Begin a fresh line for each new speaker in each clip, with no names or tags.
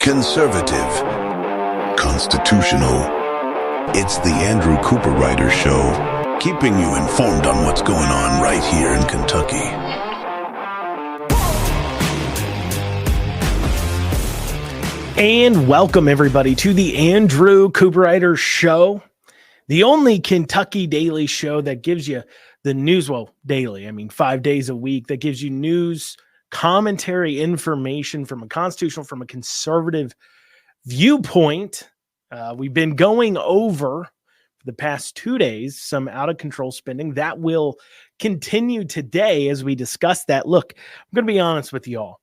Conservative, constitutional. It's the Andrew Cooperrider Show, keeping you informed on what's going on right here in Kentucky.
And welcome everybody to the Andrew Cooperrider Show, the only Kentucky daily show that gives you the news, well, daily, 5 days a week, that gives you news, commentary, information from a constitutional, from a conservative viewpoint. We've been going over for the past 2 days some out of control spending that will continue today as we discuss that. Look, I'm going to be honest with y'all.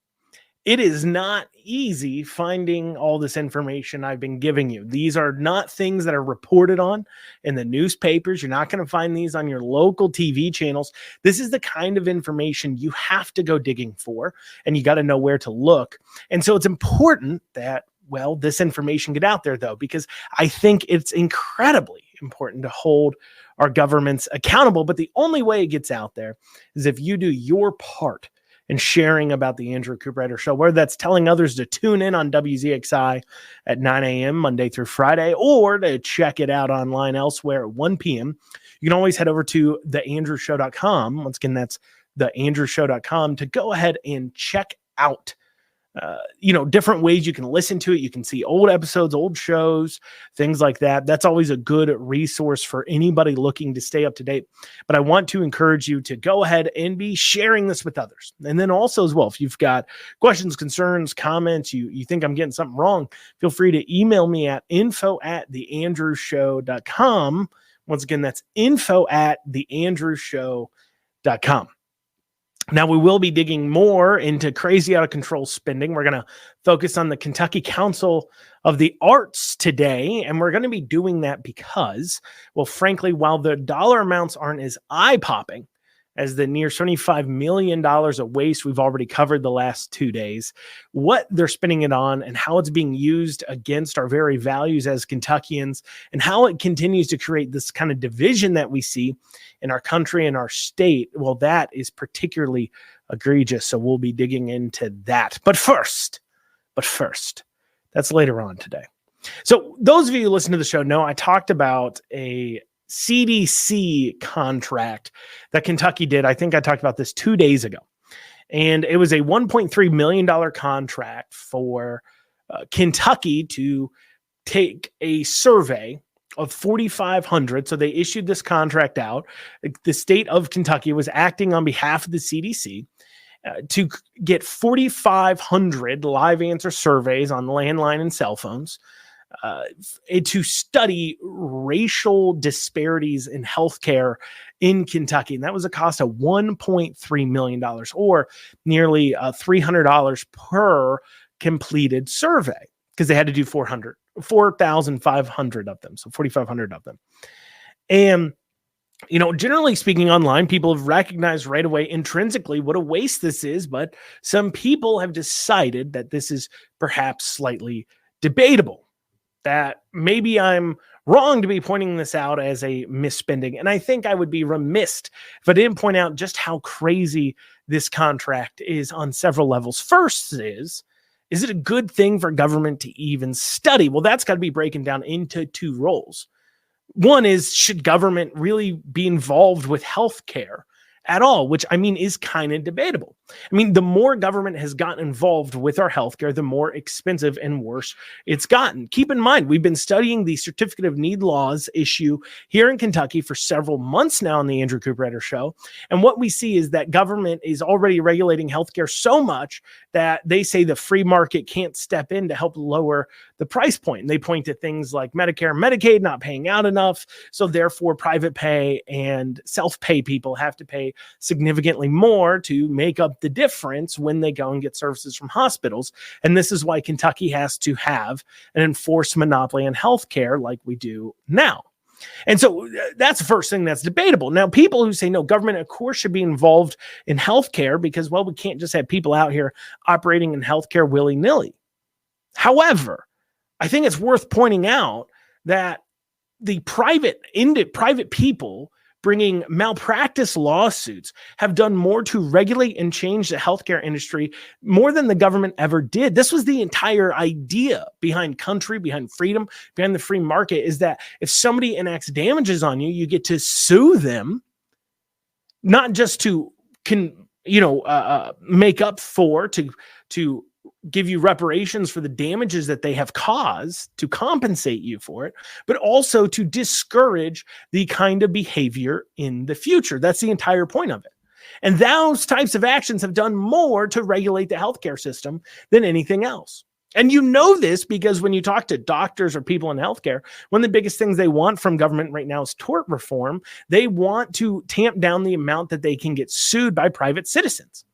It is not easy finding all this information I've been giving you. These are not things that are reported on in the newspapers. You're not going to find these on your local TV channels. This is the kind of information you have to go digging for, and you got to know where to look. And so it's important that, well, this information get out there, though, because I think it's incredibly important to hold our governments accountable. But the only way it gets out there is if you do your part and sharing about the Andrew Cooperrider Show, whether that's telling others to tune in on WZXI at 9 a.m. Monday through Friday, or to check it out online elsewhere at 1 p.m. You can always head over to theandrewshow.com. Once again, that's theandrewshow.com to go ahead and check out different ways you can listen to it. You can see old episodes, old shows, things like that. That's always a good resource for anybody looking to stay up to date. But I want to encourage you to go ahead and be sharing this with others. And then also as well, if you've got questions, concerns, comments, you think I'm getting something wrong, feel free to email me at info@theandrewshow.com. Once again, that's info@theandrewshow.com. Now, we will be digging more into crazy out of control spending. We're going to focus on the Kentucky Council of the Arts today, and we're going to be doing that because, well, frankly, while the dollar amounts aren't as eye-popping as the near $75 million of waste we've already covered the last 2 days, what they're spending it on and how it's being used against our very values as Kentuckians, and how it continues to create this kind of division that we see in our country and our state, well, that is particularly egregious. So we'll be digging into that. But first, that's later on today. So those of you who listen to the show know I talked about a CDC contract that Kentucky did. I think I talked about this 2 days ago. And it was a $1.3 million contract for Kentucky to take a survey of 4,500. So they issued this contract out. The state of Kentucky was acting on behalf of the CDC to get 4,500 live answer surveys on landline and cell phones to study racial disparities in healthcare in Kentucky. And that was a cost of $1.3 million, or nearly $300 per completed survey, because they had to do 4,500 of them. So 4,500 of them. And, generally speaking online, people have recognized right away intrinsically what a waste this is, but some people have decided that this is perhaps slightly debatable, that maybe I'm wrong to be pointing this out as a misspending. And I think I would be remiss if I didn't point out just how crazy this contract is on several levels. First is it a good thing for government to even study? Well, that's got to be broken down into two roles. One is, should government really be involved with healthcare at all, which is kind of debatable. The more government has gotten involved with our healthcare, the more expensive and worse it's gotten. Keep in mind, we've been studying the certificate of need laws issue here in Kentucky for several months now on the Andrew Cooperrider Show. And what we see is that government is already regulating healthcare so much that they say the free market can't step in to help lower the price point. And they point to things like Medicare and Medicaid not paying out enough. So therefore, private pay and self-pay people have to pay significantly more to make up the difference when they go and get services from hospitals. And this is why Kentucky has to have an enforced monopoly on healthcare like we do now. And so that's the first thing that's debatable. Now, people who say, no, government, of course, should be involved in healthcare because, well, we can't just have people out here operating in healthcare willy-nilly. However, I think it's worth pointing out that the private people bringing malpractice lawsuits, have done more to regulate and change the healthcare industry more than the government ever did. This was the entire idea behind country, behind freedom, behind the free market, is that if somebody enacts damages on you, you get to sue them, not just to make up for, to give you reparations for the damages that they have caused, to compensate you for it, but also to discourage the kind of behavior in the future. That's the entire point of it. And those types of actions have done more to regulate the healthcare system than anything else. And you know this because when you talk to doctors or people in healthcare, one of the biggest things they want from government right now is tort reform. They want to tamp down the amount that they can get sued by private citizens.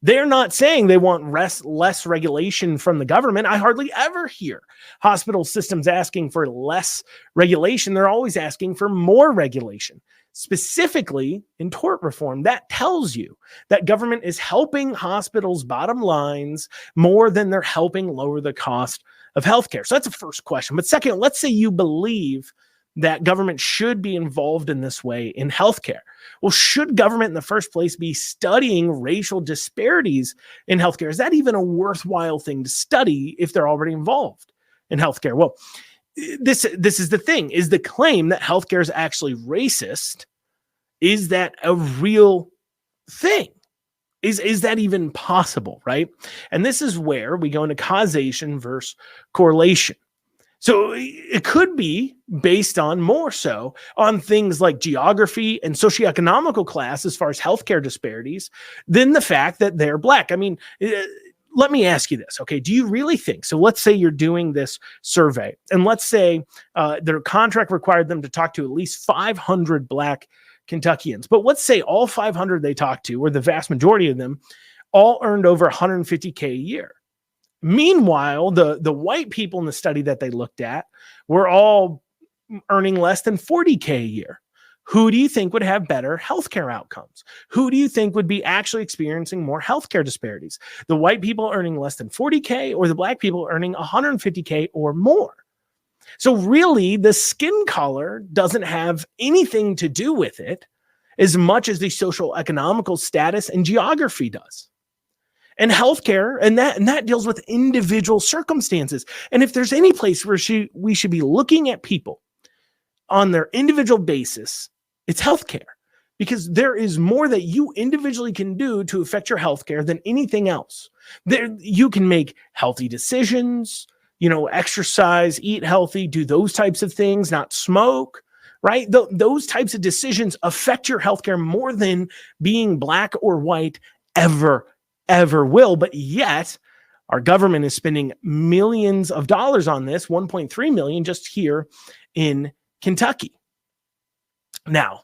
They're not saying they want less regulation from the government. I hardly ever hear hospital systems asking for less regulation. They're always asking for more regulation. Specifically in tort reform, that tells you that government is helping hospitals' bottom lines more than they're helping lower the cost of healthcare. So that's the first question. But second, let's say you believe that government should be involved in this way in healthcare. Well, should government in the first place be studying racial disparities in healthcare? Is that even a worthwhile thing to study if they're already involved in healthcare? Well, this is the thing, is the claim that healthcare is actually racist. Is that a real thing? Is that even possible, right? And this is where we go into causation versus correlation. So it could be based on more so on things like geography and socioeconomical class as far as healthcare disparities than the fact that they're Black. I mean, let me ask you this, okay? Do you really think, so let's say you're doing this survey, and let's say their contract required them to talk to at least 500 Black Kentuckians, but let's say all 500 they talked to, or the vast majority of them, all earned over $150K a year. Meanwhile, the white people in the study that they looked at were all earning less than $40K a year. Who do you think would have better healthcare outcomes? Who do you think would be actually experiencing more healthcare disparities? The white people earning less than $40K or the Black people earning $150K or more? So really, the skin color doesn't have anything to do with it as much as the social economical status and geography does. And healthcare, and that deals with individual circumstances. And if there's any place where we should be looking at people on their individual basis, it's healthcare, because there is more that you individually can do to affect your healthcare than anything else. You can make healthy decisions, exercise, eat healthy, do those types of things, not smoke, right? Those types of decisions affect your healthcare more than being Black or white ever will. But yet our government is spending millions of dollars on this, 1.3 million just here in Kentucky. Now,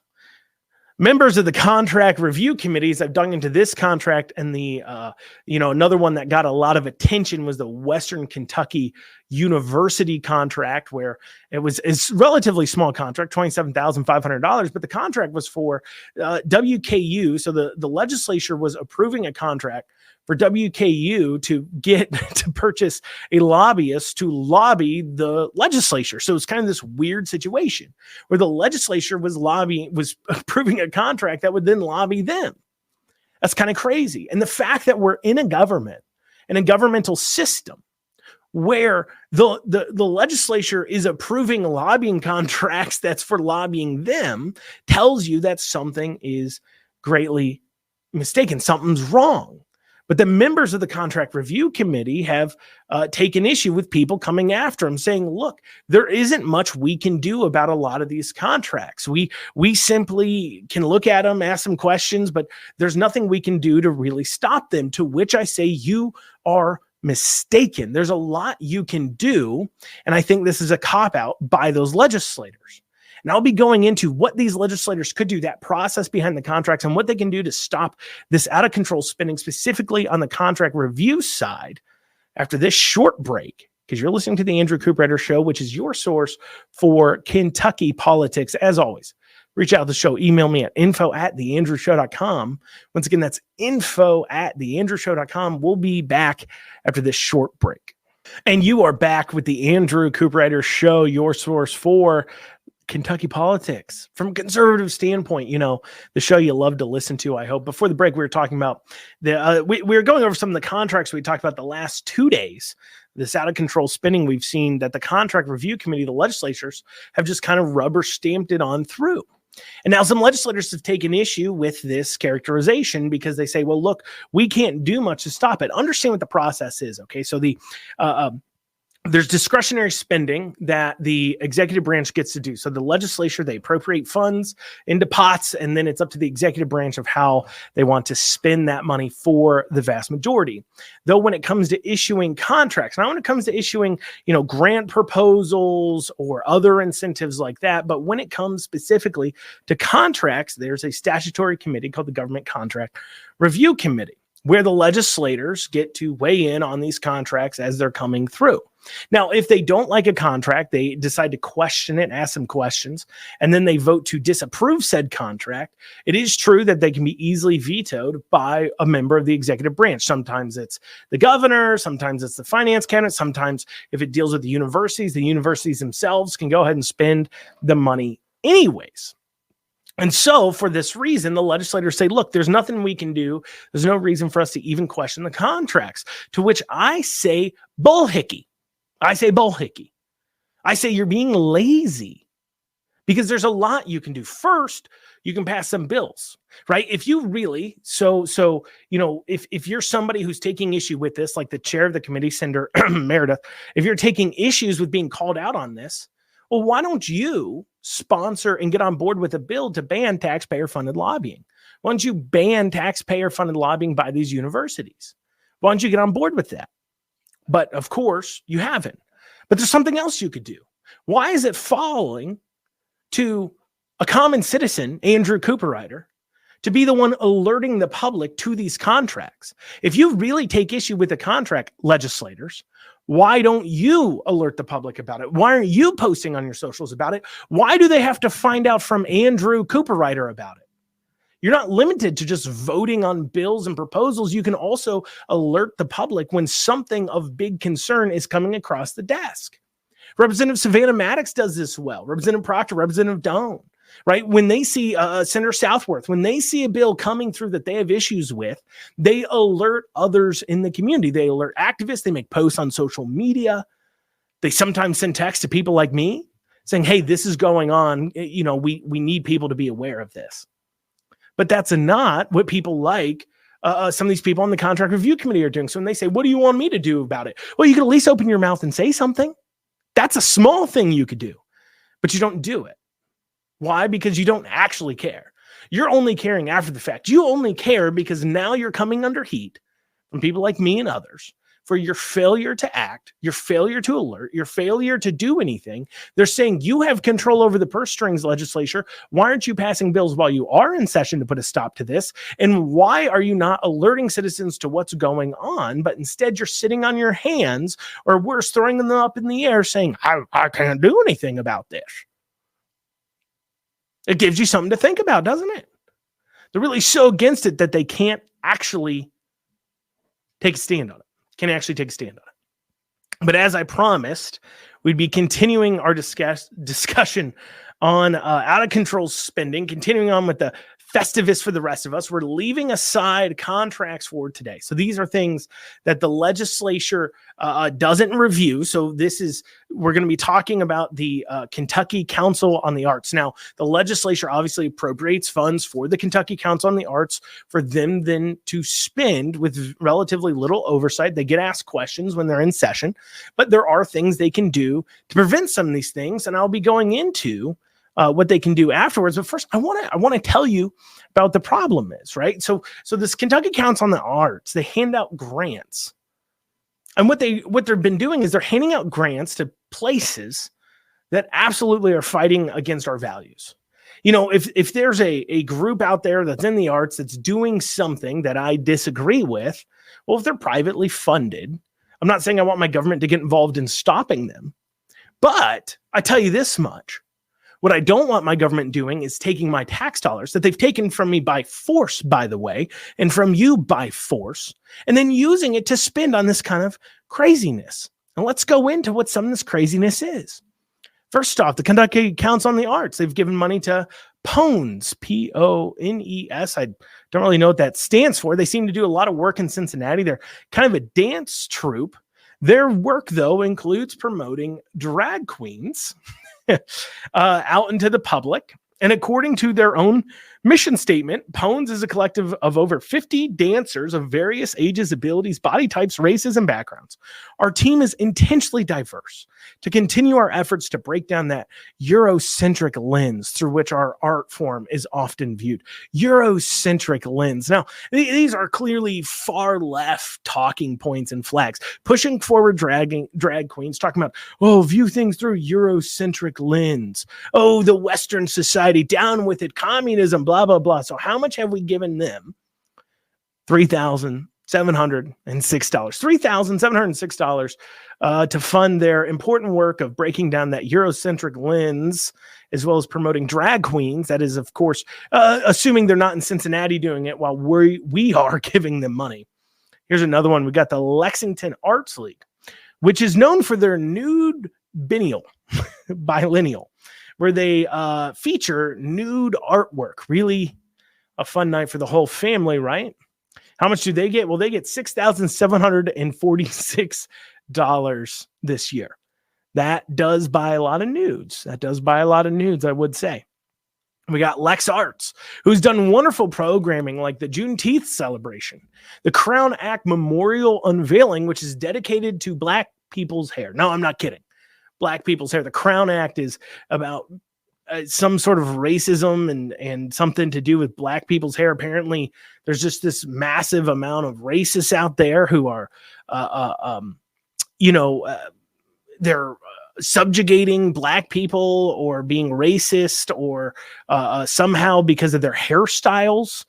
members of the contract review committees, I've dug into this contract, and the another one that got a lot of attention was the Western Kentucky University contract, where it's a relatively small contract, $27,500, but the contract was for WKU. So the legislature was approving a contract for WKU to purchase a lobbyist to lobby the legislature. So it's kind of this weird situation where the legislature was approving a contract that would then lobby them. That's kind of crazy. And the fact that we're in a government and a governmental system where the legislature is approving lobbying contracts that's for lobbying them tells you that something is greatly mistaken. Something's wrong. But the members of the contract review committee have taken issue with people coming after them, saying, look, there isn't much we can do about a lot of these contracts. We simply can look at them, ask them questions, but there's nothing we can do to really stop them, to which I say you are mistaken. There's a lot you can do, and I think this is a cop-out by those legislators. And I'll be going into what these legislators could do, that process behind the contracts, and what they can do to stop this out-of-control spending, specifically on the contract review side, after this short break, because you're listening to the Andrew Cooperrider Show, which is your source for Kentucky politics. As always, reach out to the show. Email me at info@theandrewshow.com. Once again, that's info@theandrewshow.com. We'll be back after this short break. And you are back with the Andrew Cooperrider Show, your source for Kentucky politics from a conservative standpoint. The show you love to listen to, I hope. Before the break, we were talking about we were going over some of the contracts we talked about the last 2 days. This out of control spending we've seen that the contract review committee, the legislatures, have just kind of rubber stamped it on through. And now some legislators have taken issue with this characterization because they say, well, look, we can't do much to stop it. Understand what the process is. Okay. So there's discretionary spending that the executive branch gets to do. So the legislature, they appropriate funds into pots, and then it's up to the executive branch of how they want to spend that money for the vast majority. Though when it comes to issuing contracts, not when it comes to issuing, grant proposals or other incentives like that, but when it comes specifically to contracts, there's a statutory committee called the Government Contract Review Committee, where the legislators get to weigh in on these contracts as they're coming through. Now, if they don't like a contract, they decide to question it, ask some questions, and then they vote to disapprove said contract. It is true that they can be easily vetoed by a member of the executive branch. Sometimes it's the governor, sometimes it's the finance cabinet, sometimes if it deals with the universities themselves can go ahead and spend the money anyways. And so for this reason, the legislators say, look, there's nothing we can do. There's no reason for us to even question the contracts, to which I say bullhickey. I say you're being lazy because there's a lot you can do. First, you can pass some bills, right? If you really, if you're somebody who's taking issue with this, like the chair of the committee, Senator Meredith, if you're taking issues with being called out on this, well, why don't you sponsor and get on board with a bill to ban taxpayer-funded lobbying? Why don't you ban taxpayer-funded lobbying by these universities? Why don't you get on board with that? But of course, you haven't. But there's something else you could do. Why is it falling to a common citizen, Andrew Cooperrider, to be the one alerting the public to these contracts? If you really take issue with the contract, legislators, why don't you alert the public about it? Why aren't you posting on your socials about it? Why do they have to find out from Andrew Cooperrider about it? You're not limited to just voting on bills and proposals. You can also alert the public when something of big concern is coming across the desk. Representative Savannah Maddox does this well. Representative Proctor, Representative Doan, right? When they see Senator Southworth, when they see a bill coming through that they have issues with, they alert others in the community. They alert activists. They make posts on social media. They sometimes send texts to people like me saying, hey, this is going on. We need people to be aware of this. But that's not what people like some of these people on the contract review committee are doing. So when they say, what do you want me to do about it? Well, you can at least open your mouth and say something. That's a small thing you could do, but you don't do it. Why? Because you don't actually care. You're only caring after the fact. You only care because now you're coming under heat from people like me and others for your failure to act, your failure to alert, your failure to do anything. They're saying you have control over the purse strings, legislature. Why aren't you passing bills while you are in session to put a stop to this? And why are you not alerting citizens to what's going on, but instead you're sitting on your hands, or worse, throwing them up in the air saying, I can't do anything about this? It gives you something to think about, doesn't it? They're really so against it that they can't actually take a stand on it. But as I promised, we'd be continuing our discussion on out of control spending, continuing on with the Festivus for the rest of us. We're leaving aside contracts for today. So these are things that the legislature doesn't review. So we're going to be talking about the Kentucky Council on the Arts. Now, the legislature obviously appropriates funds for the Kentucky Council on the Arts for them then to spend with relatively little oversight. They get asked questions when they're in session, but there are things they can do to prevent some of these things. And I'll be going into what they can do afterwards. But first, I want to tell you about the problem is, right? So this Kentucky Council on the Arts, they hand out grants. And what they've been doing is they're handing out grants to places that absolutely are fighting against our values. If there's a group out there that's in the arts that's doing something that I disagree with, well, if they're privately funded, I'm not saying I want my government to get involved in stopping them, but I tell you this much. What I don't want my government doing is taking my tax dollars that they've taken from me by force, by the way, and from you by force, and then using it to spend on this kind of craziness. And let's go into what some of this craziness is. First off, the Kentucky Council on the Arts. They've given money to PONES, P-O-N-E-S. I don't really know what that stands for. They seem to do a lot of work in Cincinnati. They're kind of a dance troupe. Their work, though, includes promoting drag queens out into the public. And according to their own mission statement, PONES is a collective of over 50 dancers of various ages, abilities, body types, races, and backgrounds. Our team is intentionally diverse to continue our efforts to break down that Eurocentric lens through which our art form is often viewed. Eurocentric lens. Now, these are clearly far left talking points and flags, pushing forward drag queens, talking about, view things through Eurocentric lens. Oh, the Western society, down with it, communism, blah, blah, blah. So how much have we given them? $3,706. $3,706 to fund their important work of breaking down that Eurocentric lens, as well as promoting drag queens. That is, of course, assuming they're not in Cincinnati doing it while we are giving them money. Here's another one. We got the Lexington Arts League, which is known for their nude biennial, where they feature nude artwork. Really a fun night for the whole family, right? How much do they get? Well, they get $6,746 this year. That does buy a lot of nudes. I would say. We got Lex Arts, who's done wonderful programming like the Juneteenth celebration, the Crown Act Memorial Unveiling, which is dedicated to Black people's hair. No, I'm not kidding. Black people's hair. The Crown Act is about some sort of racism and something to do with Black people's hair. Apparently, there's just this massive amount of racists out there who are, they're subjugating Black people or being racist or somehow because of their hairstyles.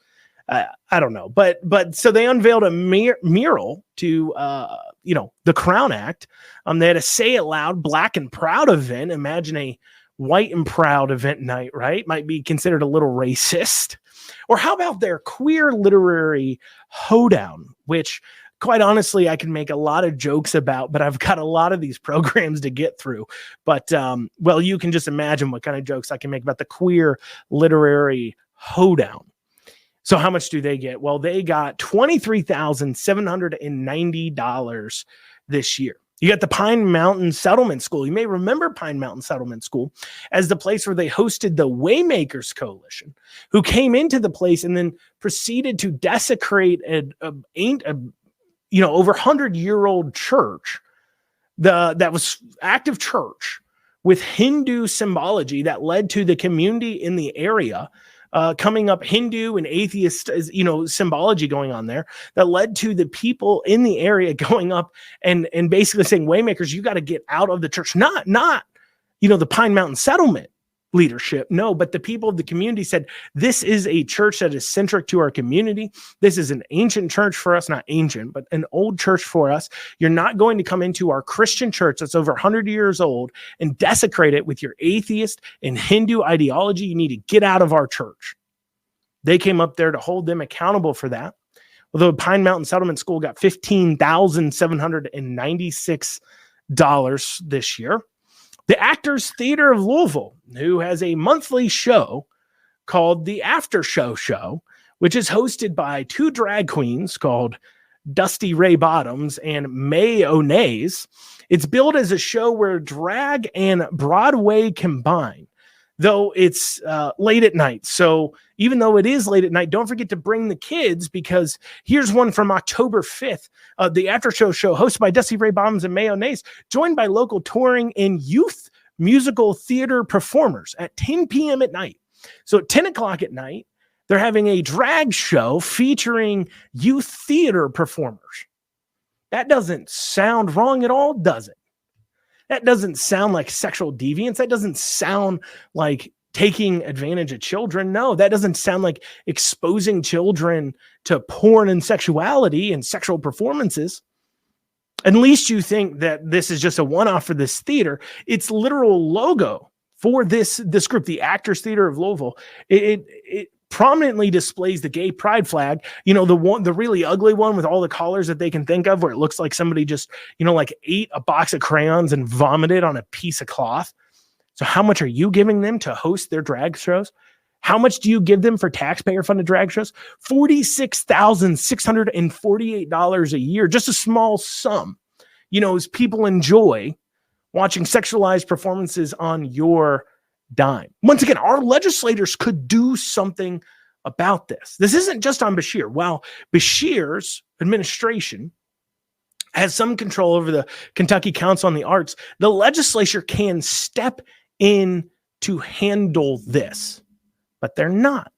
I don't know, but so they unveiled a mural to the Crown Act. They had a Say It Loud Black and Proud event. Imagine a white and proud event night, right? Might be considered a little racist. Or how about their queer literary hoedown, which quite honestly, I can make a lot of jokes about, but I've got a lot of these programs to get through. But, you can just imagine what kind of jokes I can make about the queer literary hoedown. So how much do they get? Well, they got $23,790 this year. You got the Pine Mountain Settlement School. You may remember Pine Mountain Settlement School as the place where they hosted the Waymakers Coalition, who came into the place and then proceeded to desecrate over 100-year-old church, that was active church with Hindu symbology that led to the community in the area coming up, Hindu and atheist, symbology going on there that led to the people in the area going up and basically saying, Waymakers, you got to get out of the church. Not the Pine Mountain Settlement leadership. No, but the people of the community said, this is a church that is centric to our community. This is an ancient church for us, not ancient, but an old church for us. You're not going to come into our Christian church that's over 100 years old and desecrate it with your atheist and Hindu ideology. You need to get out of our church. They came up there to hold them accountable for that. Although Pine Mountain Settlement School got $15,796 this year. The Actors Theater of Louisville, who has a monthly show called the After Show, which is hosted by two drag queens called Dusty Ray Bottoms and Mayonnaise. It's billed as a show where drag and Broadway combine, though it's late at night. So even though it is late at night, don't forget to bring the kids, because here's one from October 5th. The After Show hosted by Dusty Ray Bottoms and Mayonnaise, joined by local touring and youth musical theater performers at 10 p.m. at night. So at 10 o'clock at night, they're having a drag show featuring youth theater performers. That doesn't sound wrong at all, does it? That doesn't sound like sexual deviance. That doesn't sound like taking advantage of children. No, that doesn't sound like exposing children to porn and sexuality and sexual performances. At least you think that this is just a one-off for this theater. Its literal logo for this group, the Actors Theater of Louisville, it prominently displays the gay pride flag, the really ugly one with all the colors that they can think of, where it looks like somebody just, ate a box of crayons and vomited on a piece of cloth. So how much are you giving them to host their drag shows? How much do you give them for taxpayer-funded drag shows? $46,648 a year, just a small sum. As people enjoy watching sexualized performances on your dime. Once again, our legislators could do something about this. This isn't just on Beshear. While Beshear's administration has some control over the Kentucky Council on the Arts, the legislature can step in to handle this. But they're not.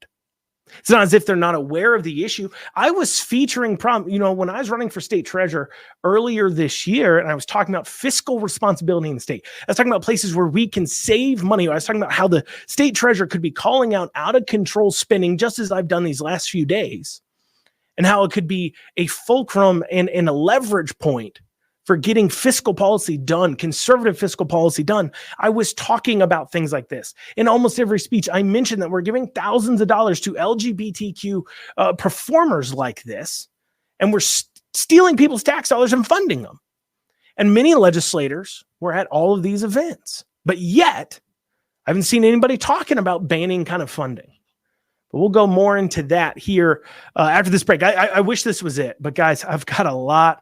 It's not as if they're not aware of the issue. I was featuring when I was running for state treasurer earlier this year, and I was talking about fiscal responsibility in the state. I was talking about places where we can save money. I was talking about how the state treasurer could be calling out of control spending, just as I've done these last few days, and how it could be a fulcrum and a leverage point for getting fiscal policy done, conservative fiscal policy done. I was talking about things like this. In almost every speech, I mentioned that we're giving thousands of dollars to LGBTQ performers like this, and we're stealing people's tax dollars and funding them. And many legislators were at all of these events. But yet, I haven't seen anybody talking about banning kind of funding. But we'll go more into that here after this break. I wish this was it, but guys, I've got a lot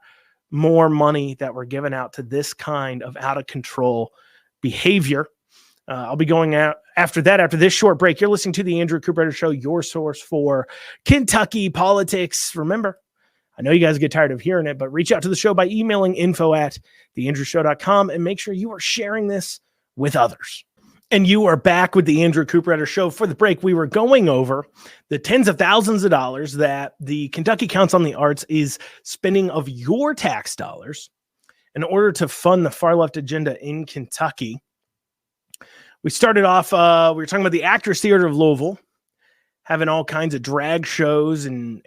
more money that we're giving out to this kind of out of control behavior. I'll be going out after this short break. You're listening to the Andrew Cooperrider Show, your source for Kentucky politics. Remember, I know you guys get tired of hearing it, but reach out to the show by emailing info@theandrewshow.com and make sure you are sharing this with others. And you are back with the Andrew Cooperrider Show. For the break, we were going over the tens of thousands of dollars that the Kentucky Council on the Arts is spending of your tax dollars in order to fund the far left agenda in Kentucky. We started off, we were talking about the Actors Theater of Louisville, having all kinds of drag shows and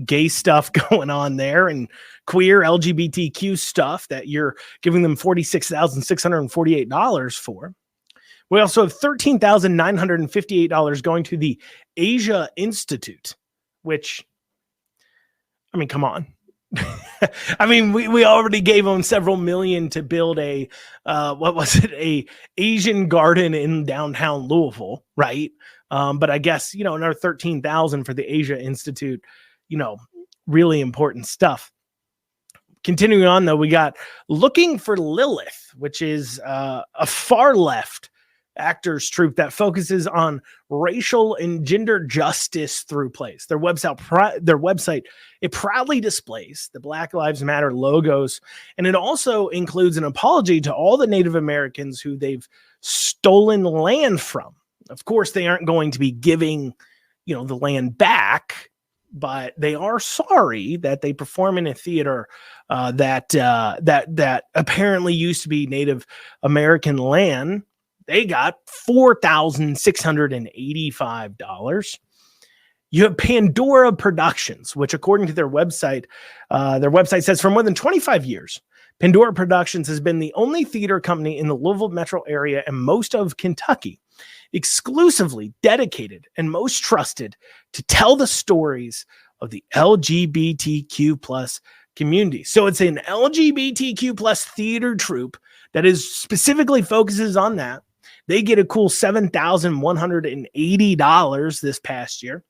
gay stuff going on there, and queer LGBTQ stuff that you're giving them $46,648 for. We also have $13,958 going to the Asia Institute, which, I mean, come on. I mean, we already gave them several million to build a Asian garden in downtown Louisville, right? But I guess, another $13,000 for the Asia Institute, really important stuff. Continuing on, though, we got Looking for Lilith, which is a far left actors troupe that focuses on racial and gender justice through plays. Their website, it proudly displays the Black Lives Matter logos, and it also includes an apology to all the Native Americans who they've stolen land from. Of course, they aren't going to be giving, the land back, but they are sorry that they perform in a theater that apparently used to be Native American land. They got $4,685. You have Pandora Productions, which, according to their website says for more than 25 years, Pandora Productions has been the only theater company in the Louisville metro area and most of Kentucky exclusively dedicated and most trusted to tell the stories of the LGBTQ plus community. So it's an LGBTQ plus theater troupe that is specifically focuses on that. They get a cool $7,180 this past year.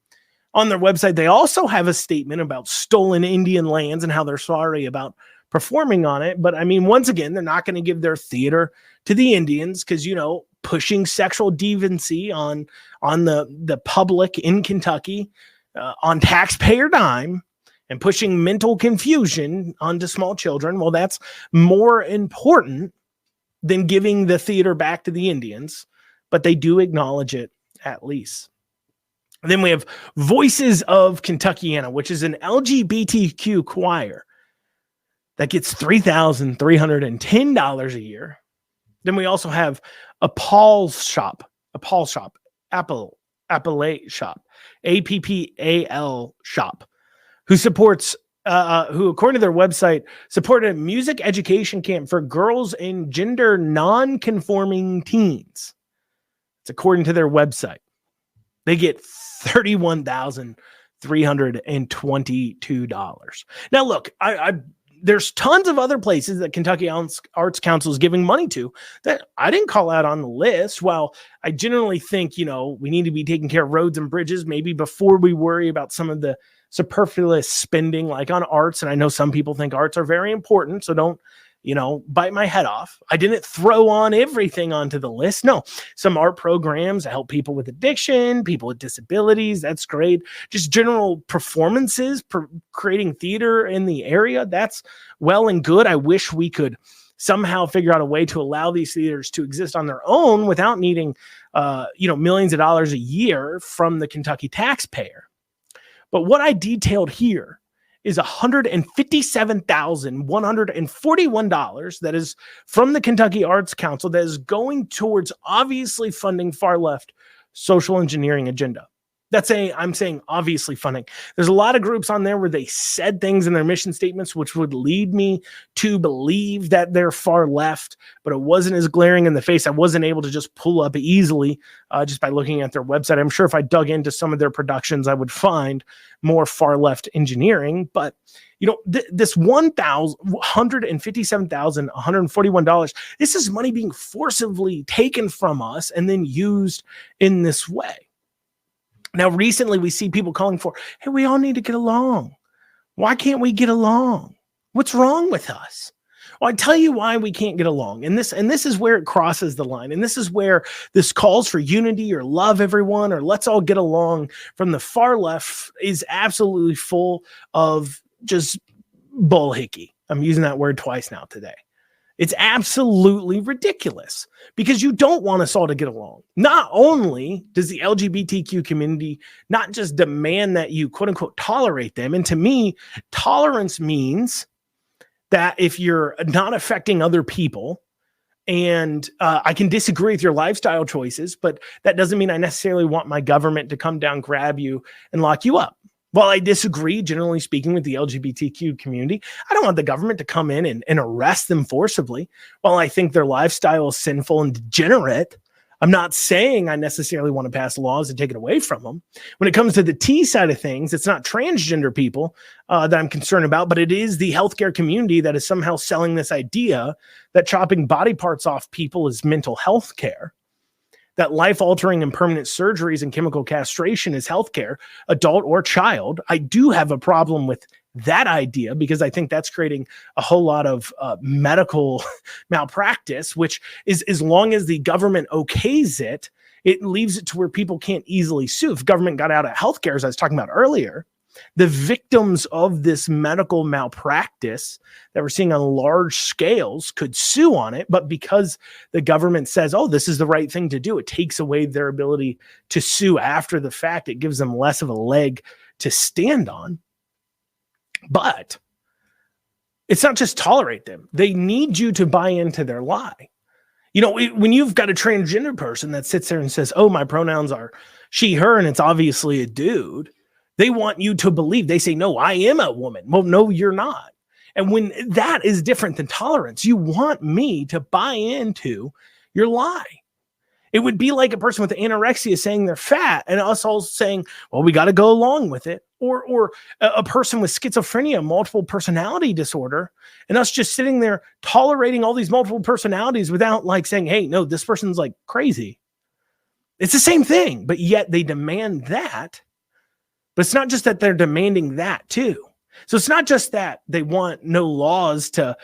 On their website, they also have a statement about stolen Indian lands and how they're sorry about performing on it. But I mean, once again, they're not going to give their theater to the Indians because, pushing sexual deviancy on the public in Kentucky on taxpayer dime and pushing mental confusion onto small children. Well, that's more important than giving the theater back to the Indians, but they do acknowledge it at least. And then we have Voices of Kentuckiana, which is an LGBTQ choir that gets $3,310 a year. Then we also have Appal Shop, APPAL Shop, who supports who, according to their website, supported a music education camp for girls and gender non-conforming teens. It's according to their website. They get $31,322. Now, look, there's tons of other places that Kentucky Arts Council is giving money to that I didn't call out on the list. While I generally think, we need to be taking care of roads and bridges maybe before we worry about some of the superfluous spending like on arts. And I know some people think arts are very important, so don't, bite my head off. I didn't throw on everything onto the list. No, some art programs that help people with addiction, people with disabilities. That's great. Just general performances, creating theater in the area. That's well and good. I wish we could somehow figure out a way to allow these theaters to exist on their own without needing, millions of dollars a year from the Kentucky taxpayer. But what I detailed here is $157,141 that is from the Kentucky Arts Council that is going towards obviously funding far left social engineering agenda. I'm saying obviously funding. There's a lot of groups on there where they said things in their mission statements which would lead me to believe that they're far left, but it wasn't as glaring in the face. I wasn't able to just pull up easily just by looking at their website. I'm sure if I dug into some of their productions, I would find more far left engineering. But this $157,141, this is money being forcibly taken from us and then used in this way. Now, recently we see people calling for, hey, we all need to get along. Why can't we get along? What's wrong with us? Well, I tell you why we can't get along. And this is where it crosses the line. And this is where this calls for unity or love everyone or let's all get along from the far left is absolutely full of just bullhickey. I'm using that word twice now today. It's absolutely ridiculous because you don't want us all to get along. Not only does the LGBTQ community not just demand that you quote unquote tolerate them. And to me, tolerance means that if you're not affecting other people and I can disagree with your lifestyle choices, but that doesn't mean I necessarily want my government to come down, grab you and lock you up. While I disagree, generally speaking, with the LGBTQ community, I don't want the government to come in and arrest them forcibly. While I think their lifestyle is sinful and degenerate, I'm not saying I necessarily want to pass laws to take it away from them. When it comes to the T side of things, it's not transgender people that I'm concerned about, but it is the healthcare community that is somehow selling this idea that chopping body parts off people is mental health care. That life-altering and permanent surgeries and chemical castration is healthcare, adult or child. I do have a problem with that idea because I think that's creating a whole lot of medical malpractice, which is as long as the government okays it, it leaves it to where people can't easily sue. If government got out of healthcare, as I was talking about earlier, the victims of this medical malpractice that we're seeing on large scales could sue on it. But because the government says, oh, this is the right thing to do, it takes away their ability to sue after the fact. It gives them less of a leg to stand on. But it's not just tolerate them. They need you to buy into their lie. When you've got a transgender person that sits there and says, oh, my pronouns are she, her, and it's obviously a dude, they want you to believe. They say, no, I am a woman. Well, no, you're not. And when that is different than tolerance, you want me to buy into your lie. It would be like a person with anorexia saying they're fat and us all saying, well, we got to go along with it. Or a person with schizophrenia, multiple personality disorder, and us just sitting there tolerating all these multiple personalities without saying, hey, no, this person's crazy. It's the same thing, but yet they demand that. But it's not just that they're demanding that too. So it's not just that they want no laws to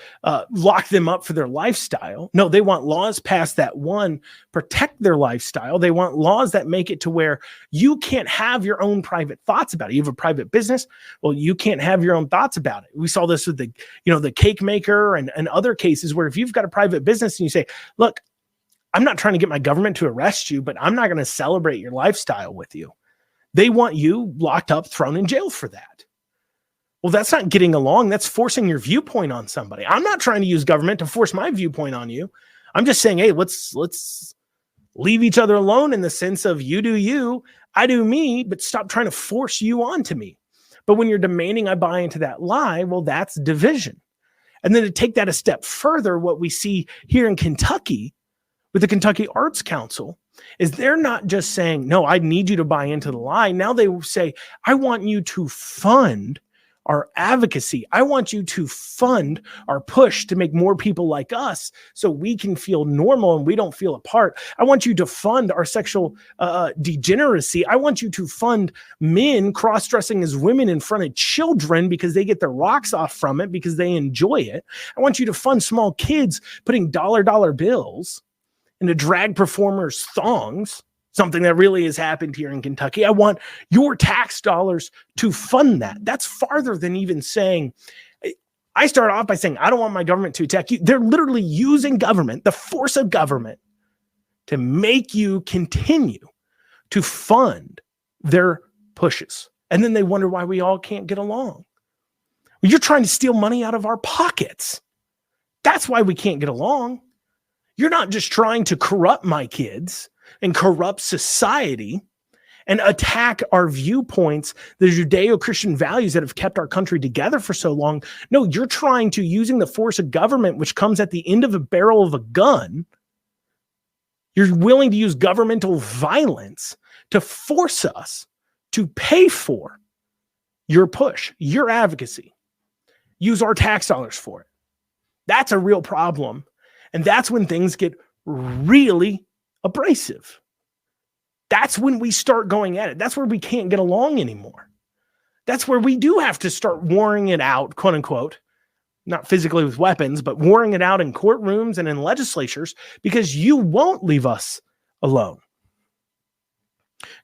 lock them up for their lifestyle. No, they want laws passed that, one, protect their lifestyle. They want laws that make it to where you can't have your own private thoughts about it. You have a private business. Well, you can't have your own thoughts about it. We saw this with the cake maker and other cases where if you've got a private business and you say, look, I'm not trying to get my government to arrest you, but I'm not going to celebrate your lifestyle with you. They want you locked up, thrown in jail for that. Well, that's not getting along. That's forcing your viewpoint on somebody. I'm not trying to use government to force my viewpoint on you. I'm just saying, hey, let's leave each other alone in the sense of you do you, I do me, but stop trying to force you onto me. But when you're demanding I buy into that lie, well, that's division. And then to take that a step further, what we see here in Kentucky with the Kentucky Arts Council is they're not just saying, no, I need you to buy into the lie. Now they say, I want you to fund our advocacy. I want you to fund our push to make more people like us so we can feel normal and we don't feel apart. I want you to fund our sexual degeneracy. I want you to fund men cross-dressing as women in front of children because they get their rocks off from it because they enjoy it. I want you to fund small kids putting dollar bills into drag performers' thongs, something that really has happened here in Kentucky. I want your tax dollars to fund that. That's farther than even saying, I start off by saying, I don't want my government to attack you. They're literally using government, the force of government, to make you continue to fund their pushes. And then they wonder why we all can't get along. You're trying to steal money out of our pockets. That's why we can't get along. You're not just trying to corrupt my kids and corrupt society and attack our viewpoints, the Judeo-Christian values that have kept our country together for so long. No, you're trying to, using the force of government, which comes at the end of a barrel of a gun, you're willing to use governmental violence to force us to pay for your push, your advocacy. Use our tax dollars for it. That's a real problem. And that's when things get really abrasive. That's when we start going at it. That's where we can't get along anymore. That's where we do have to start warring it out, quote unquote, not physically with weapons, but warring it out in courtrooms and in legislatures because you won't leave us alone.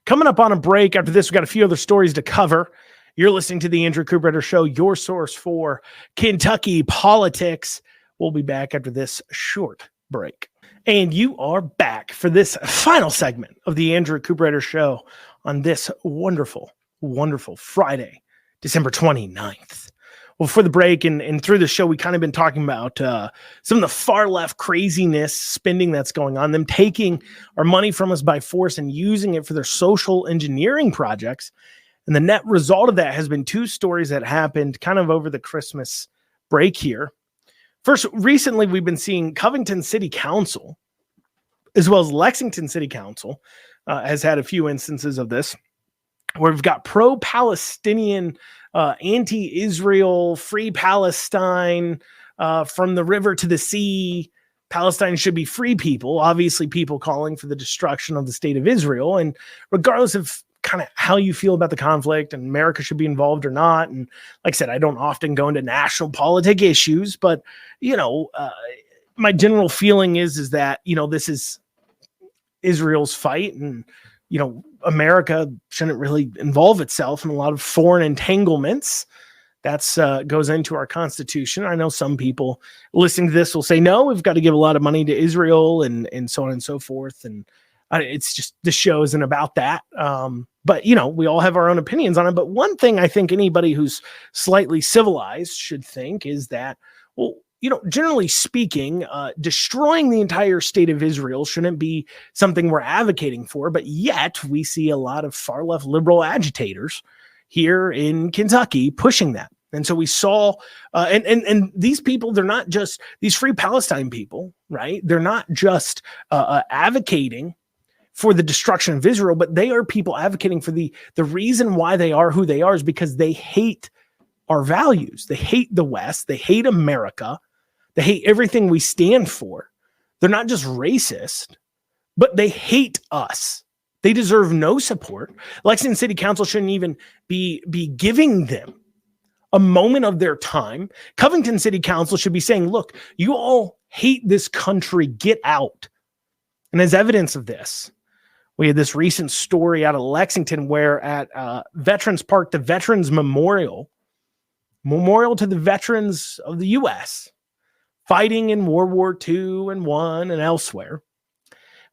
Coming up on a break after this, we've got a few other stories to cover. You're listening to the Andrew Cooperrider Show, your source for Kentucky politics. We'll be back after this short break. And you are back for this final segment of the Andrew Cooperrider Show on this wonderful, wonderful Friday, December 29th. Well, for the break and through the show, we kind of been talking about some of the far left craziness spending that's going on, them taking our money from us by force and using it for their social engineering projects. And the net result of that has been two stories that happened kind of over the Christmas break here. First, recently, we've been seeing Covington City Council, as well as Lexington City Council, has had a few instances of this, where we've got pro-Palestinian, anti-Israel, free Palestine, from the river to the sea. Palestine should be free people, obviously people calling for the destruction of the state of Israel. And regardless of kind of how you feel about the conflict and America should be involved or not. And like I said, I don't often go into national politic issues, but my general feeling is that, this is Israel's fight and, America shouldn't really involve itself in a lot of foreign entanglements. That's goes into our Constitution. I know some people listening to this will say, no, we've got to give a lot of money to Israel and so on and so forth. And it's just, the show isn't about that. But, we all have our own opinions on it. But one thing I think anybody who's slightly civilized should think is that, well, generally speaking, destroying the entire state of Israel shouldn't be something we're advocating for. But yet we see a lot of far left liberal agitators here in Kentucky pushing that. And so we saw, and these people, they're not just these free Palestine people, right? They're not just advocating for the destruction of Israel, but they are people advocating for the reason why they are who they are is because they hate our values. They hate the West. They hate America. They hate everything we stand for. They're not just racist, but they hate us. They deserve no support. Lexington City Council shouldn't even be giving them a moment of their time. Covington City Council should be saying, look, you all hate this country. Get out. And as evidence of this, we had this recent story out of Lexington where at Veterans Park, the Veterans Memorial to the veterans of the U.S. fighting in World War II and I and elsewhere,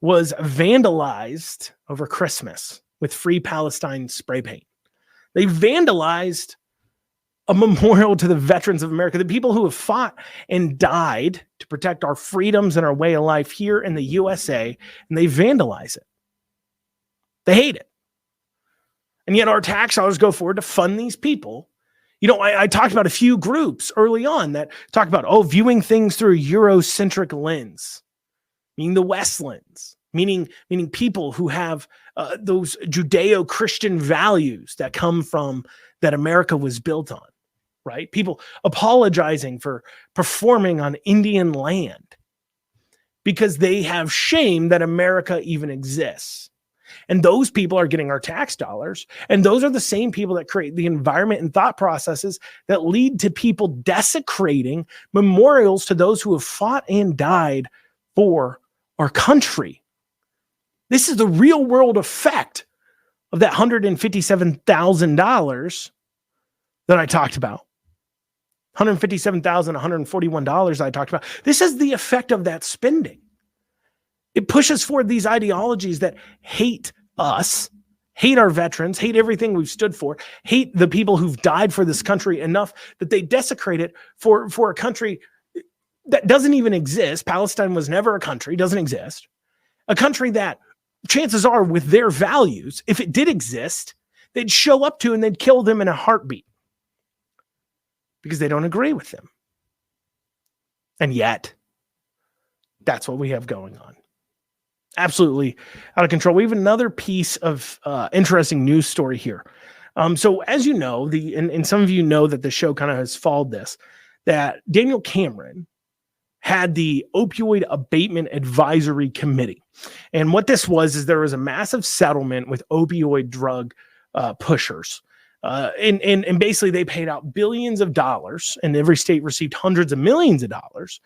was vandalized over Christmas with Free Palestine spray paint. They vandalized a memorial to the veterans of America, the people who have fought and died to protect our freedoms and our way of life here in the USA, and they vandalize it. They hate it. And yet our tax dollars go forward to fund these people. I talked about a few groups early on that talk about, viewing things through a Eurocentric lens, meaning the West lens, meaning people who have those Judeo-Christian values that come from that America was built on. right? People apologizing for performing on Indian land because they have shame that America even exists. And those people are getting our tax dollars. And those are the same people that create the environment and thought processes that lead to people desecrating memorials to those who have fought and died for our country. This is the real world effect of that $157,000 that I talked about. $157,141 I talked about. This is the effect of that spending. It pushes forward these ideologies that hate us, hate our veterans, hate everything we've stood for, hate the people who've died for this country enough that they desecrate it for a country that doesn't even exist. Palestine was never a country, doesn't exist. A country that chances are with their values, if it did exist, they'd show up to and they'd kill them in a heartbeat because they don't agree with them. And yet, that's what we have going on. Absolutely out of control. We have another piece of interesting news story here. So as you know, and some of you know that the show kind of has followed this, that Daniel Cameron had the Opioid Abatement Advisory Committee. And what this was is there was a massive settlement with opioid drug pushers. And basically they paid out billions of dollars, and every state received hundreds of millions of dollars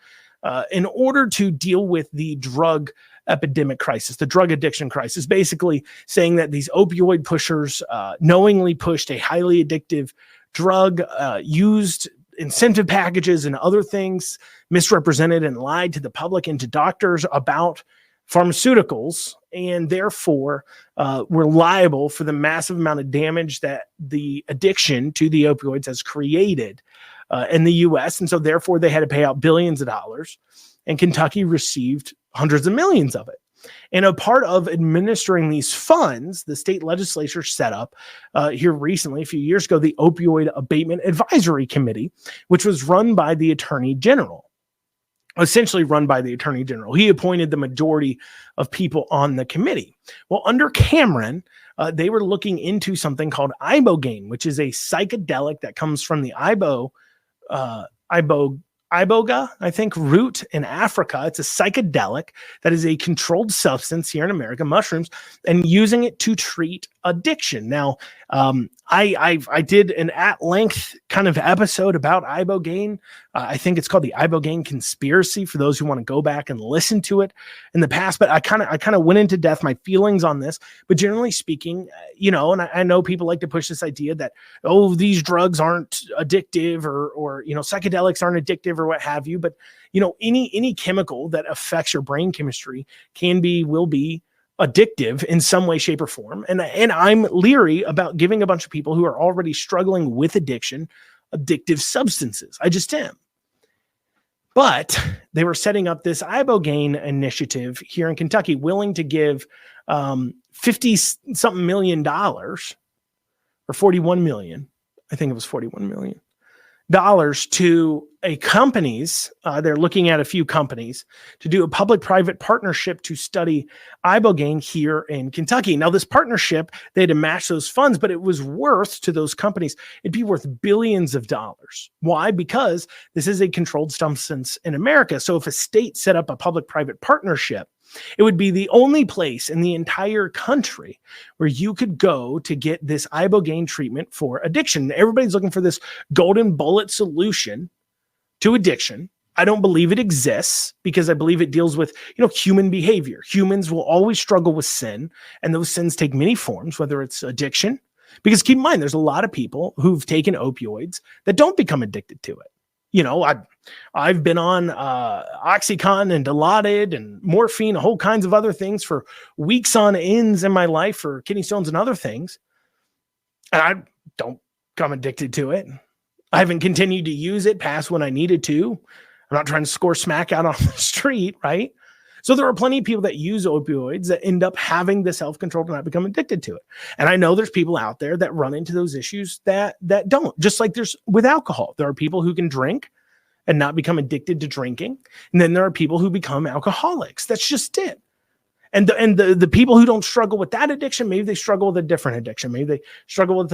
in order to deal with the drug epidemic crisis, the drug addiction crisis, basically saying that these opioid pushers knowingly pushed a highly addictive drug, used incentive packages and other things, misrepresented and lied to the public and to doctors about pharmaceuticals, and therefore were liable for the massive amount of damage that the addiction to the opioids has created in the U.S. And so therefore they had to pay out billions of dollars, and Kentucky received hundreds of millions of it. And a part of administering these funds, the state legislature set up here recently, a few years ago, the Opioid Abatement Advisory Committee, which was run by the Attorney General. Essentially run by the Attorney General. He appointed the majority of people on the committee. Well, under Cameron, they were looking into something called ibogaine, which is a psychedelic that comes from the iboga, I think, root in Africa. It's a psychedelic that is a controlled substance here in America, mushrooms, and using it to treat addiction. Now, I did an at-length kind of episode about ibogaine. I think it's called the Ibogaine Conspiracy for those who want to go back and listen to it in the past. But I kind of went into depth my feelings on this. But generally speaking, and I know people like to push this idea that, oh, these drugs aren't addictive or psychedelics aren't addictive or what have you. But any chemical that affects your brain chemistry will be addictive in some way, shape, or form. And I'm leery about giving a bunch of people who are already struggling with addiction addictive substances. I just am. But they were setting up this ibogaine initiative here in Kentucky, willing to give $50-something million or $41 million. I think it was $41 million to a companies. They're looking at a few companies to do a public-private partnership to study ibogaine here in Kentucky. Now, this partnership, they had to match those funds, but it was worth to those companies, it'd be worth billions of dollars. Why? Because this is a controlled substance in America. So if a state set up a public-private partnership, it would be the only place in the entire country where you could go to get this ibogaine treatment for addiction. Everybody's looking for this golden bullet solution to addiction. I don't believe it exists because I believe it deals with, human behavior. Humans will always struggle with sin, and those sins take many forms, whether it's addiction. Because keep in mind, there's a lot of people who've taken opioids that don't become addicted to it. I've been on Oxycontin and Dilaudid and morphine, whole kinds of other things for weeks on ends in my life for kidney stones and other things. And I don't become addicted to it. I haven't continued to use it past when I needed to. I'm not trying to score smack out on the street, right? So there are plenty of people that use opioids that end up having the self-control to not become addicted to it. And I know there's people out there that run into those issues that don't, just like there's with alcohol. There are people who can drink and not become addicted to drinking. And then there are people who become alcoholics. That's just it. And the people who don't struggle with that addiction, maybe they struggle with a different addiction. Maybe they struggle with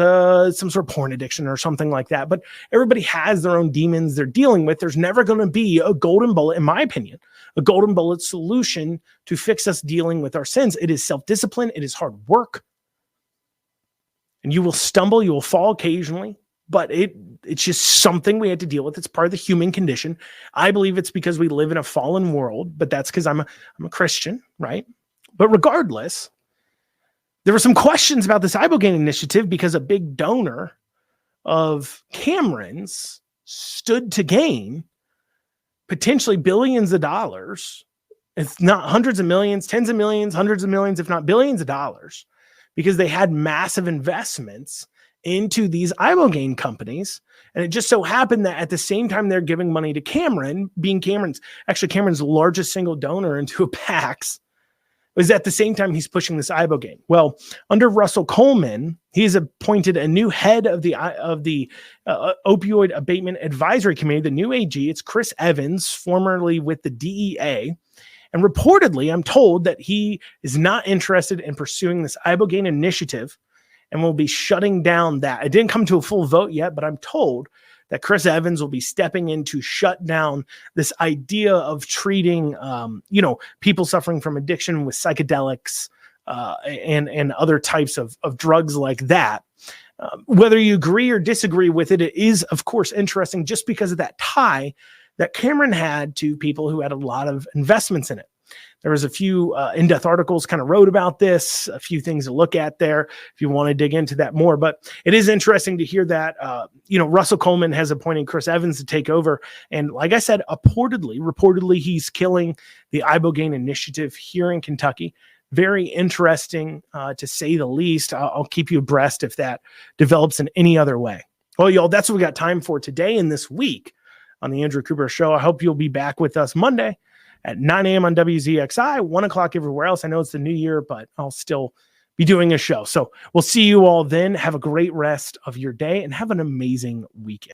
some sort of porn addiction or something like that. But everybody has their own demons they're dealing with. There's never going to be a golden bullet, in my opinion, a golden bullet solution to fix us dealing with our sins. It is self-discipline. It is hard work. And you will stumble, you will fall occasionally, but it's just something we had to deal with. It's part of the human condition. I believe it's because we live in a fallen world, but that's because I'm a Christian, right? But regardless, there were some questions about this ibogaine initiative because a big donor of Cameron's stood to gain potentially billions of dollars, if not hundreds of millions, tens of millions, hundreds of millions, if not billions of dollars, because they had massive investments into these ibogaine companies. And it just so happened that at the same time they're giving money to Cameron, being Cameron's largest single donor into a PAX, was at the same time he's pushing this ibogaine. Well, under Russell Coleman, he's appointed a new head of the Opioid Abatement Advisory Committee, the new AG. It's Chris Evans, formerly with the DEA. And reportedly, I'm told that he is not interested in pursuing this ibogaine initiative and will be shutting down that. It didn't come to a full vote yet, but I'm told that Chris Evans will be stepping in to shut down this idea of treating, people suffering from addiction with psychedelics and other types of drugs like that. Whether you agree or disagree with it, it is, of course, interesting just because of that tie that Cameron had to people who had a lot of investments in it. There was a few in-depth articles kind of wrote about this, a few things to look at there if you want to dig into that more. But it is interesting to hear that, Russell Coleman has appointed Chris Evans to take over. And like I said, reportedly, he's killing the ibogaine initiative here in Kentucky. Very interesting, to say the least. I'll keep you abreast if that develops in any other way. Well, y'all, that's what we got time for today and this week on the Andrew Cooper Show. I hope you'll be back with us Monday at 9 a.m. on WZXI, 1 o'clock everywhere else. I know it's the new year, but I'll still be doing a show. So we'll see you all then. Have a great rest of your day and have an amazing weekend.